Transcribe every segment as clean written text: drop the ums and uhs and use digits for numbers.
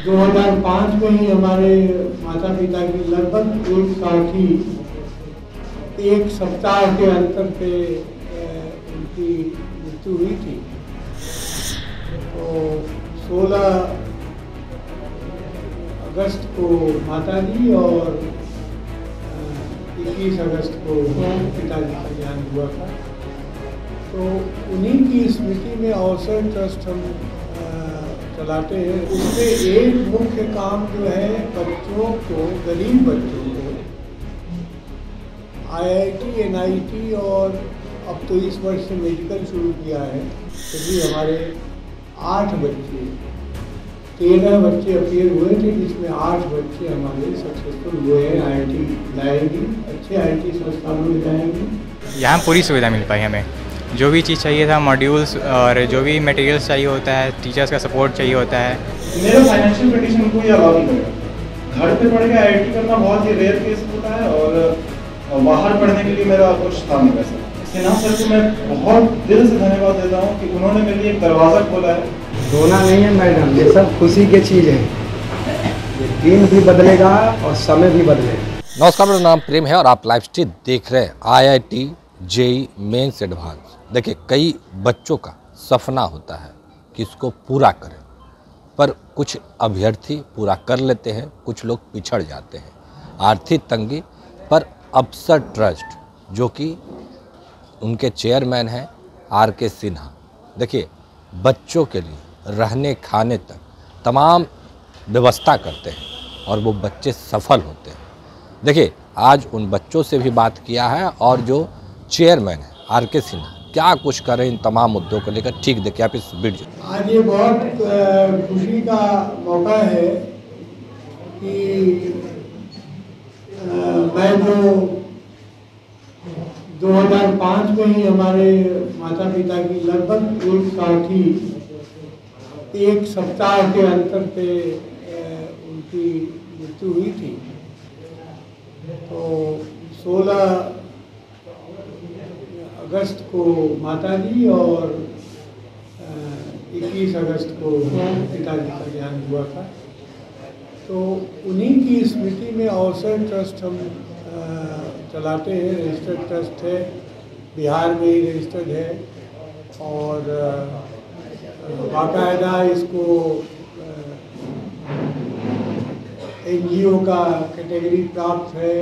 2005 में ही हमारे माता पिता की लगभग एक साथ ही एक सप्ताह के अंतर पे उनकी मृत्यु हुई थी। तो 16 अगस्त को माता जी और 21 अगस्त को पिताजी का देहांत हुआ था। तो उन्हीं की स्मृति में अवसर ट्रस्ट हम चलाते हैं। उसमें एक मुख्य काम जो है बच्चों को, गरीब बच्चों को IIT, NIT और अब तो इस वर्ष से मेडिकल शुरू किया है। तभी हमारे 8 बच्चे, 13 बच्चे अपीयर हुए थे, जिसमें 8 बच्चे हमारे सक्सेसफुल हुए हैं। IIT लाएंगे, अच्छे IIT संस्थानों में जाएंगे। यहाँ पूरी सुविधा मिल पाई हमें, जो भी चीज़ चाहिए था, मॉड्यूल्स और जो भी मटेरियल्स चाहिए होता है, टीचर्स का सपोर्ट चाहिए होता है। मेरा फाइनेंशियल कंडीशन को ये अलाउ नहीं करेगा। घर पे पढ़ के IIT करना बहुत ही रेयर केस होता है और बाहर पढ़ने के लिए मेरा कुछ था नहीं वैसा। सिन्हा सर को मैं बहुत दिल से धन्यवाद देता हूँ कि उन्होंने मेरे लिए एक दरवाज़ा खोला है। रोना नहीं है मैडम, ये सब खुशी की चीज़ है। ये दिन भी बदलेगा और समय भी बदलेगा। नमस्कार, मेरा नाम प्रेम है और आप लाइव स्ट्रीम देख रहे हैं IIT JEE मेंस एडवांस। देखिए, कई बच्चों का सपना होता है कि इसको पूरा करें, पर कुछ अभ्यर्थी पूरा कर लेते हैं, कुछ लोग पिछड़ जाते हैं। आर्थिक तंगी पर अवसर ट्रस्ट, जो कि उनके चेयरमैन हैं RK सिन्हा, देखिए बच्चों के लिए रहने खाने तक तमाम व्यवस्था करते हैं और वो बच्चे सफल होते हैं। देखिए, आज उन बच्चों से भी बात किया है और जो चेयरमैन है RK सिन्हा क्या कुछ करें इन तमाम मुद्दों को लेकर, ठीक देखिए आप इस वीडियो। आज ये बहुत खुशी का मौका है कि मैं जो 2005 में ही हमारे माता पिता की लगभग एक साथ ही एक सप्ताह के अंतर पे उनकी मृत्यु हुई थी। तो 16 अगस्त को माता जी और 21 अगस्त को पिताजी का देहांत हुआ था। तो उन्हीं की स्मृति में अवसर ट्रस्ट हम चलाते हैं। रजिस्टर्ड ट्रस्ट है, बिहार में ही रजिस्टर्ड है और बाकायदा इसको NGO का कैटेगरी प्राप्त है।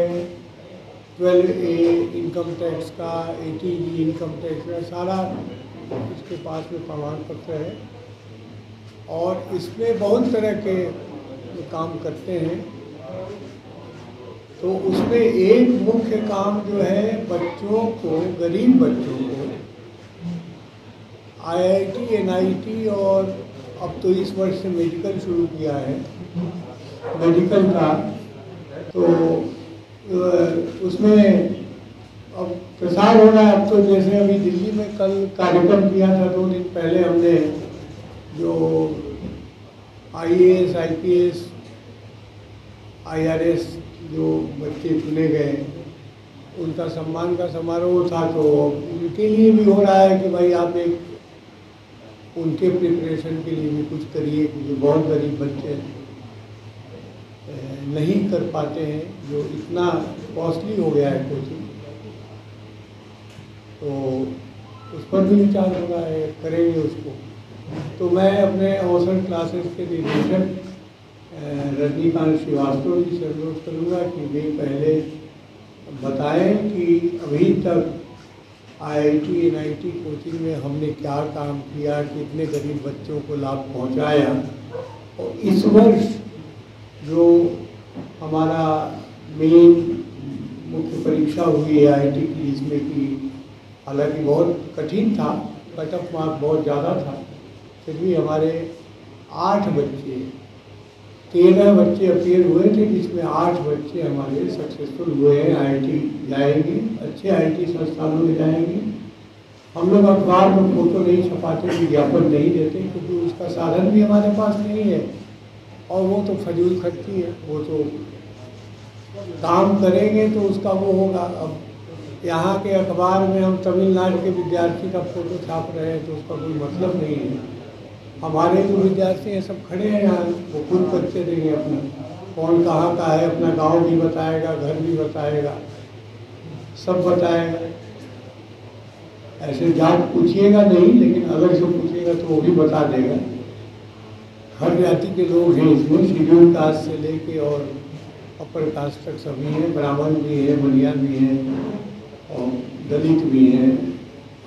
12A इनकम टैक्स का, ATG इनकम टैक्स का सारा इसके पास में प्रमाण पत्र है और इसमें बहुत तरह के काम करते हैं। तो उसमें एक मुख्य काम जो है बच्चों को, गरीब बच्चों को IIT, NIT और अब तो इस वर्ष से मेडिकल शुरू किया है, मेडिकल का। तो उसमें अब प्रसार हो रहा है। अब तो जैसे अभी दिल्ली में कल कार्यक्रम किया था, 2 दिन पहले हमने जो IAS, IPS, IRS जो बच्चे चुने गए, उनका सम्मान का समारोह था। तो उनके लिए भी हो रहा है कि भाई आप एक उनके प्रिपरेशन के लिए भी कुछ करिए, क्योंकि बहुत गरीब बच्चे नहीं कर पाते हैं, जो इतना कॉस्टली हो गया है कोचिंग। तो उस पर भी विचार हो रहा है, करेंगे उसको। तो मैं अपने अवसर क्लासेस के निदेशक रजनीकांत श्रीवास्तव जी से अनुरोध करूँगा कि वे पहले बताएं कि अभी तक IIT, NIT कोचिंग में हमने क्या काम किया, कितने गरीब बच्चों को लाभ पहुँचाया। और इस वर्ष जो हमारा मेन मुख्य परीक्षा हुई है IIT की, इसमें कि हालांकि बहुत कठिन था, कट ऑफ मार्क बहुत ज़्यादा था, फिर भी हमारे 8 बच्चे, 13 बच्चे अपीयर हुए थे, जिसमें 8 बच्चे हमारे सक्सेसफुल हुए हैं। IIT जाएंगे, अच्छे IIT संस्थानों में जाएंगे। हम लोग अखबार में फोटो नहीं छपाते, विज्ञापन नहीं देते, क्योंकि उसका साधन भी हमारे पास नहीं है और वो तो फजूल खर्ची है। वो तो काम करेंगे तो उसका वो होगा। अब यहाँ के अखबार में हम तमिलनाडु के विद्यार्थी का फोटो छाप रहे हैं तो उसका कोई मतलब नहीं है। हमारे जो विद्यार्थी हैं सब खड़े हैं यहाँ, वो खुद परिचय देंगे अपना, कौन कहाँ का है, अपना गांव भी बताएगा, घर भी बताएगा, सब बताएगा। ऐसे जात पूछिएगा नहीं, लेकिन अलग से पूछिएगा तो वो भी बता देगा। हर जाति के लोग हैं इसमें, शेड्यूल कास्ट से लेके और अपर कास्ट तक सभी हैं, ब्राह्मण भी है, बलिया भी हैं और दलित भी हैं,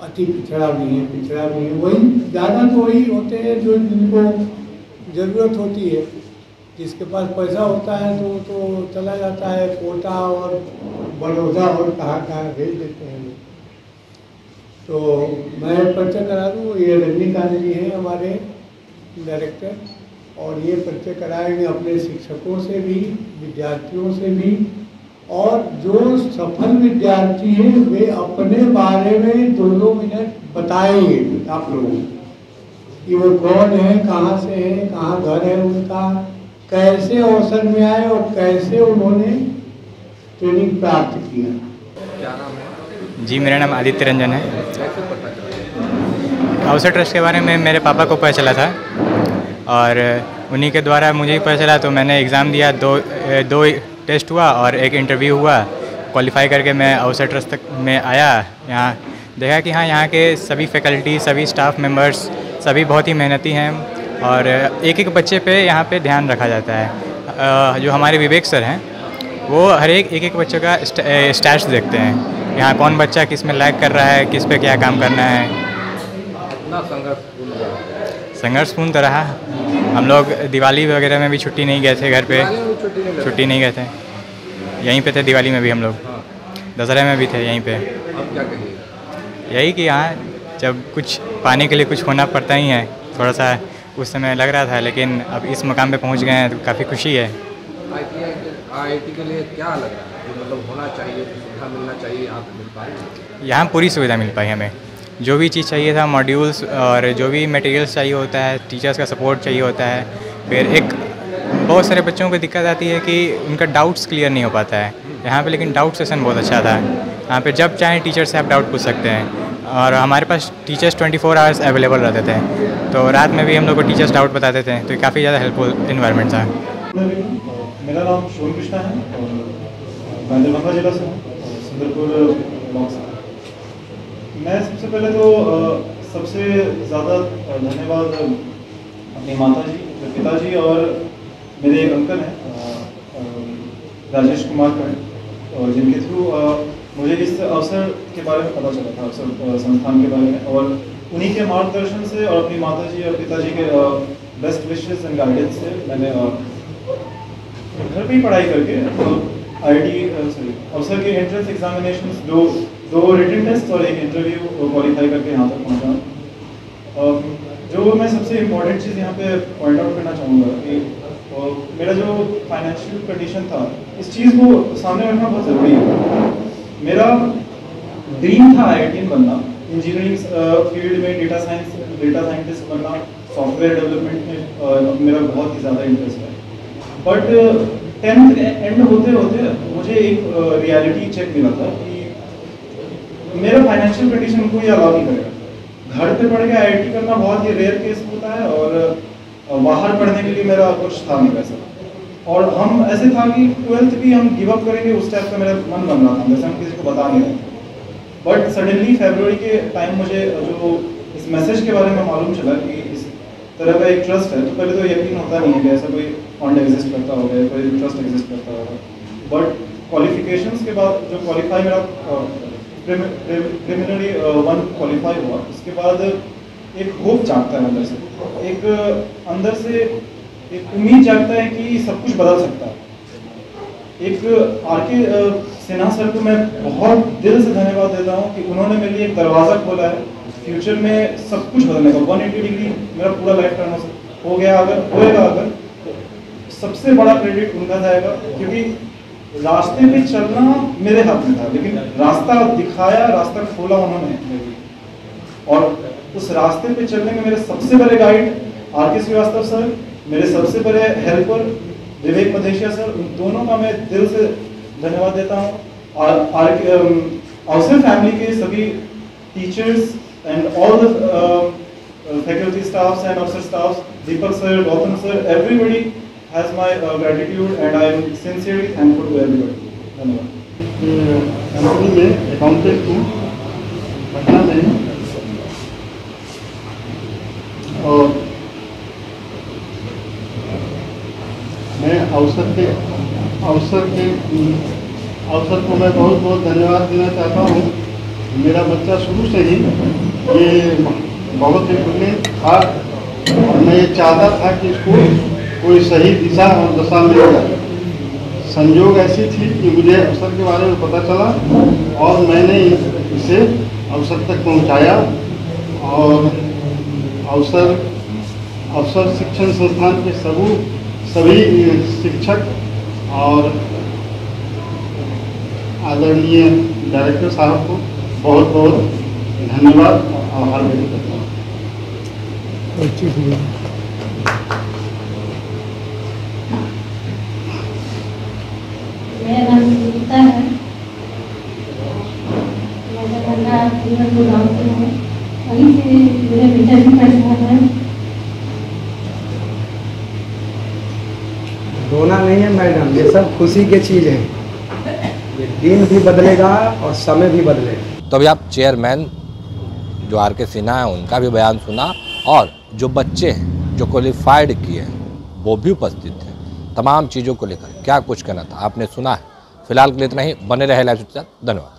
अति पिछड़ा भी है, पिछड़ा भी है। वही ज़्यादा तो वही होते हैं जो जिनको ज़रूरत होती है। जिसके पास पैसा होता है तो चला जाता है कोटा और बड़ौदा और कहाँ भेज देते हैं लोग। तो मैं परिचय करा दूँ, ये रजनीकांत जी हैं हमारे डायरेक्टर, और ये परिचय कराएंगे अपने शिक्षकों से भी, विद्यार्थियों से भी, और जो सफल विद्यार्थी हैं वे अपने बारे में 2 मिनट बताएंगे आप लोगों को कि वो कौन है, कहाँ से है, कहाँ घर है उनका, कैसे अवसर में आए और कैसे उन्होंने ट्रेनिंग प्राप्त किया। क्या नाम है? जी मेरा नाम आदित्य रंजन है। कैसे पता चला? अवसर ट्रस्ट के बारे में मेरे पापा को पता चला था और उन्हीं के द्वारा मुझे ही पता चला, तो मैंने एग्ज़ाम दिया, दो टेस्ट हुआ और एक इंटरव्यू हुआ। क्वालिफाई करके मैं अवसर ट्रस्ट तक में आया। यहाँ देखा कि हाँ, यहाँ के सभी फैकल्टी, सभी स्टाफ मेंबर्स सभी बहुत ही मेहनती हैं और एक एक बच्चे पे यहाँ पे ध्यान रखा जाता है। जो हमारे विवेक सर हैं वो हर एक बच्चे का स्टैट्स देखते हैं, यहाँ कौन बच्चा किस में लैग कर रहा है, किस पे क्या काम करना है। कितना संघर्षपूर्ण रहा? संघर्षपूर्ण तो रहा। हम लोग दिवाली वगैरह में भी छुट्टी नहीं गए थे घर पे, छुट्टी नहीं गए थे, यहीं पे थे। दिवाली में भी हम लोग, दशहरा में भी थे यहीं पे। अब क्या कहिए? यही कि यहाँ जब कुछ पाने के लिए कुछ होना पड़ता ही है, थोड़ा सा उस समय लग रहा था, लेकिन अब इस मुकाम पे पहुँच गए हैं तो काफ़ी खुशी है। IIT के लिए क्या लग रहा है कि मतलब होना चाहिए, सुविधा मिलना चाहिए, यहाँ पे मिल पाई? यहाँ पूरी सुविधा मिल पाई हमें। जो भी चीज़ चाहिए था, मॉड्यूल्स और जो भी मटेरियल्स चाहिए होता है, टीचर्स का सपोर्ट चाहिए होता है। फिर एक बहुत सारे बच्चों को दिक्कत आती है कि उनका डाउट्स क्लियर नहीं हो पाता है यहाँ पे, लेकिन डाउट सेशन बहुत अच्छा था। यहाँ पे जब चाहें टीचर से आप डाउट पूछ सकते हैं और हमारे पास टीचर्स 24 आवर्स अवेलेबल रहते थे, तो रात में भी हम लोग को टीचर्स डाउट बताते थे, तो काफ़ी ज़्यादा हेल्पफुल इन्वायरमेंट था। मेरा नाम शोन कृष्णा है और मैं दरभंगा जिला से हूँ, सुंदरपुर ब्लॉक से। मैं सबसे पहले तो सबसे ज़्यादा धन्यवाद अपनी माता जी, पिताजी और मेरे एक अंकल हैं राजेश कुमार कर, और जिनके थ्रू मुझे इस अवसर के बारे में पता चला था, अवसर संस्थान के बारे में, और उन्हीं के मार्गदर्शन से और अपनी माता जी और पिताजी के बेस्ट विशेस एंड गाइडेंस से मैंने घर पे ही पढ़ाई करके अवसर के एंट्रेंस एग्जामिनेशंस, दो रिटन टेस्ट और एक इंटरव्यू क्वालिफाई करके यहाँ तक पहुँचा। जो मैं सबसे इम्पोर्टेंट चीज़ यहाँ पे पॉइंट आउट करना चाहूँगा कि मेरा जो फाइनेंशियल कंडीशन था, इस चीज़ को सामने रखना बहुत ज़रूरी है। मेरा ड्रीम था IIT बनना, इंजीनियरिंग फील्ड में डेटा साइंटिस्ट बनना, सॉफ्टवेयर डेवलपमेंट में मेरा बहुत ही ज़्यादा इंटरेस्ट है। बट 10th एंड होते होते मुझे एक रियलिटी चेक मिला था कि मेरा फाइनेंशियल कंडीशन उनको ये अलाउ नहीं करेगा। घर पे पढ़ के IIT करना बहुत ही रेयर केस होता है और बाहर पढ़ने के लिए मेरा कुछ था नहीं पैसा, और हम ऐसे था कि 12th भी हम गिव अप करेंगे, उस टाइप का मेरा मन बन रहा था, जैसे हम किसी को बता नहीं रहे थे। बट सडनली फरवरी के टाइम मुझे जो इस मैसेज के बारे में मालूम चला कि इस तरह का एक ट्रस्ट है, तो पहले तो यकीन होता नहीं है कि ऐसा कोई फंड एग्जिस्ट करता होगा, कोई ट्रस्ट एग्जिस्ट करता होगा। बट क्वालिफिकेशंस के बाद जो क्वालिफाई मेरा प्रिलिमिनरी 1 क्वालिफाई हुआ, उसके बाद एक होप जागता है अंदर से, एक अंदर से एक उम्मीद जागता है कि सब कुछ बदल सकता है। एक आरके सिन्हा सर को मैं बहुत दिल से धन्यवाद देता हूँ कि उन्होंने मेरे लिए एक दरवाज़ा खोला है फ्यूचर में सब कुछ बदलने का। 180 डिग्री मेरा पूरा लाइफ टर्न हो गया, अगर होएगा अगर तो सबसे बड़ा क्रेडिट उनका जाएगा, क्योंकि रास्ते पे चलना मेरे हाथ में था, लेकिन रास्ता दिखाया, रास्ता खोला उन्होंने, और उस रास्ते पे चलने में मेरे सबसे बड़े गाइड आरके श्रीवास्तव सर, मेरे सबसे बड़े हेल्पर विवेक मदेशिया सर, उन दोनों का मैं दिल से धन्यवाद देता हूँ। और अवसर फैमिली के सभी teachers and all the faculty staffs and officer staffs, Deepak sir, Gautam sir, everybody has my gratitude and I am sincerely thankful to everybody. धन्यवाद। कंपनी में अकाउंटेंट हूँ पटना में, और मैं अवसर को मैं बहुत बहुत धन्यवाद देना चाहता हूँ। मेरा बच्चा शुरू से ही ये बहुत ही ब्रिलियंट था और मैं ये चाहता था कि इसको कोई सही दिशा और दशा मिल जाए। संयोग ऐसी थी कि मुझे अवसर के बारे में पता चला और मैंने इसे अवसर तक पहुंचाया, और अवसर शिक्षण संस्थान के सभी शिक्षक और आदरणीय डायरेक्टर साहब को बहुत बहुत धन्यवाद और आभार व्यक्त करता हूँ। मेरा नाम गीता है। मेरा घरना गाँव से है, वहीं से मेरा बेटा भी पढ़ रहा है। रोना नहीं है मैडम, ये सब खुशी की चीज़ है। ये दिन भी बदलेगा और समय भी बदलेगा। तो अभी आप चेयरमैन जो आर.के. सिन्हा हैं उनका भी बयान सुना, और जो बच्चे हैं जो क्वालिफाइड किए हैं वो भी उपस्थित थे। तमाम चीज़ों को लेकर क्या कुछ कहना था आपने सुना है। फिलहाल के लिए इतना ही। बने रहे लाइव के साथ। धन्यवाद।